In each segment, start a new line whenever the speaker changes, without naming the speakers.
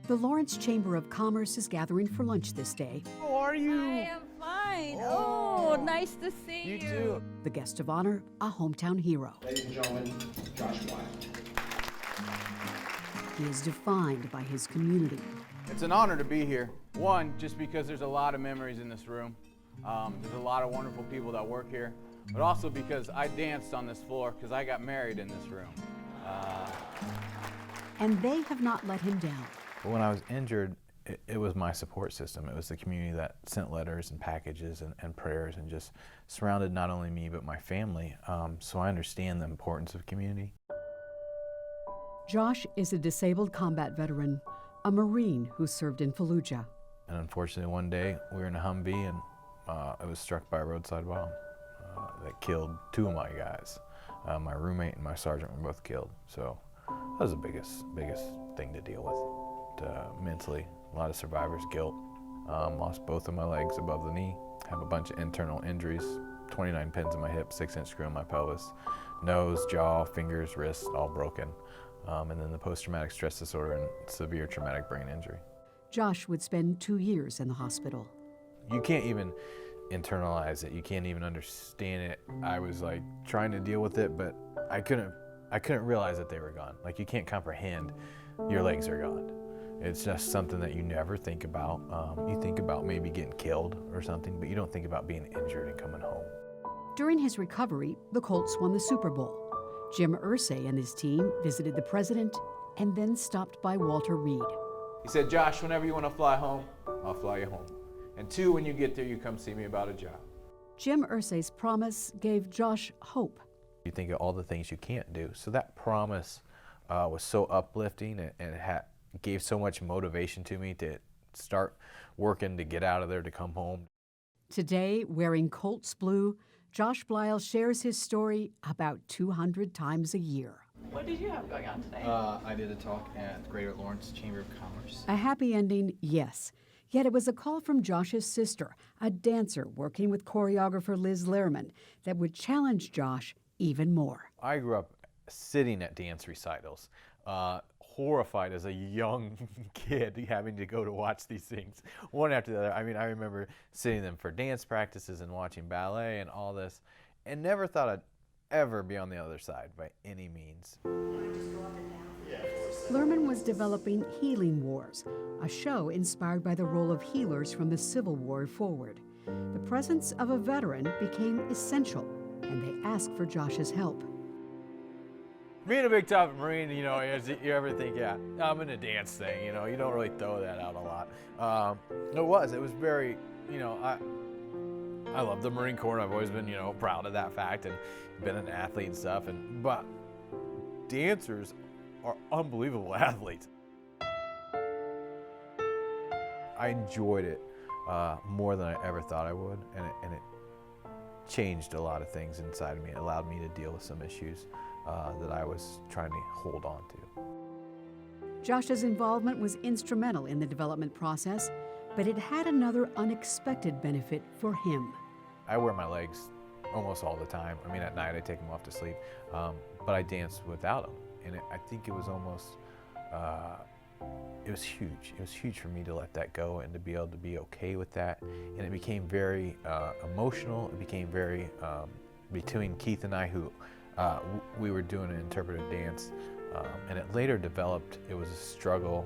The Lawrence Chamber of Commerce is gathering for lunch this day.
How are you?
I am fine. Oh, nice to see you.
You too.
The guest of honor, a hometown hero.
Ladies and gentlemen, Josh Bleill.
He is defined by his community.
It's an honor to be here. One, just because there's a lot of memories in this room. There's a lot of wonderful people that work here, but also because I danced on this floor because I got married in this room.
And they have not let him down.
When I was injured, it was my support system. It was the community that sent letters and packages and prayers and just surrounded not only me but my family. So I understand the importance of community.
Josh is a disabled combat veteran, a Marine who served in Fallujah.
And unfortunately, one day we were in a Humvee and it was struck by a roadside bomb that killed two of my guys. My roommate and my sergeant were both killed. So that was the biggest thing to deal with. Mentally, a lot of survivor's guilt. Lost both of my legs above the knee, have a bunch of internal injuries, 29 pins in my hip, 6-inch screw in my pelvis, nose, jaw, fingers, wrists, all broken. And then the post-traumatic stress disorder and severe traumatic brain injury.
Josh would spend 2 years in the hospital.
You can't even internalize it. You can't even understand it. I was like trying to deal with it, but I couldn't realize that they were gone. Like, you can't comprehend your legs are gone. It's just something that you never think about. You think about maybe getting killed or something, but you don't think about being injured and coming home.
During his recovery, the Colts won the Super Bowl. Jim Irsay and his team visited the president and then stopped by Walter Reed.
He said, Josh, whenever you want to fly home, I'll fly you home. And two, when you get there, you come see me about a job.
Jim Irsay's promise gave Josh hope.
You think of all the things you can't do. So that promise was so uplifting and it gave so much motivation to me to start working to get out of there, to come home.
Today, wearing Colts blue, Josh Bleill shares his story about 200 times a year.
What did you have going on today?
I did a talk at the Greater Lawrence Chamber of Commerce.
A happy ending, yes. Yet it was a call from Josh's sister, a dancer working with choreographer Liz Lehrman, that would challenge Josh even more.
I grew up sitting at dance recitals, horrified as a young kid having to go to watch these things one after the other. I mean, I remember sitting them for dance practices and watching ballet and all this, and never thought I'd ever be on the other side by any means.
Lehrman was developing Healing Wars, a show inspired by the role of healers from the Civil War forward. The presence of a veteran became essential, and they asked for Josh's help.
Being a big top Marine, you know, you ever think, yeah, I'm in a dance thing, you know, you don't really throw that out a lot. It was very, you know, I love the Marine Corps, and I've always been, you know, proud of that fact and been an athlete and stuff, but dancers are unbelievable athletes. I enjoyed it more than I ever thought I would, and it changed a lot of things inside of me. It allowed me to deal with some issues that I was trying to hold on to.
Josh's involvement was instrumental in the development process, but it had another unexpected benefit for him.
I wear my legs almost all the time. I mean, at night I take them off to sleep, but I dance without them. And I think it was almost, it was huge. It was huge for me to let that go and to be able to be okay with that. And it became very emotional. It became very, between Keith and I, who we were doing an interpretive dance, and it later developed, it was a struggle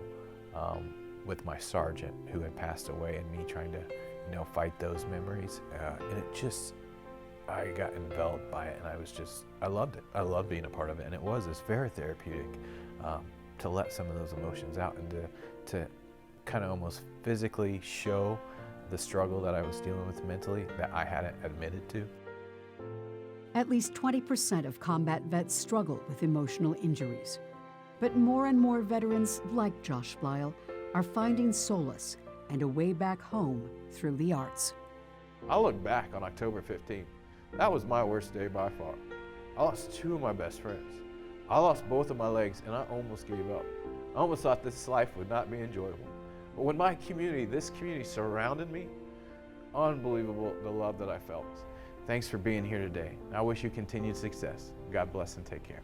with my sergeant who had passed away, and me trying to, you know, fight those memories. And it just, I got enveloped by it, and I loved it. I loved being a part of it, and it's very therapeutic to let some of those emotions out and to kind of almost physically show the struggle that I was dealing with mentally that I hadn't admitted to.
At least 20% of combat vets struggle with emotional injuries. But more and more veterans like Josh Bleill are finding solace and a way back home through the arts.
I look back on October 15th. That was my worst day by far. I lost two of my best friends. I lost both of my legs, and I almost gave up. I almost thought this life would not be enjoyable. But when this community surrounded me, unbelievable the love that I felt. Thanks for being here today. I wish you continued success. God bless and take care.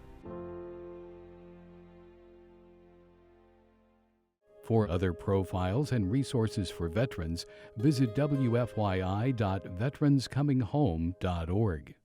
For other profiles and resources for veterans, visit WFYI.veteranscominghome.org.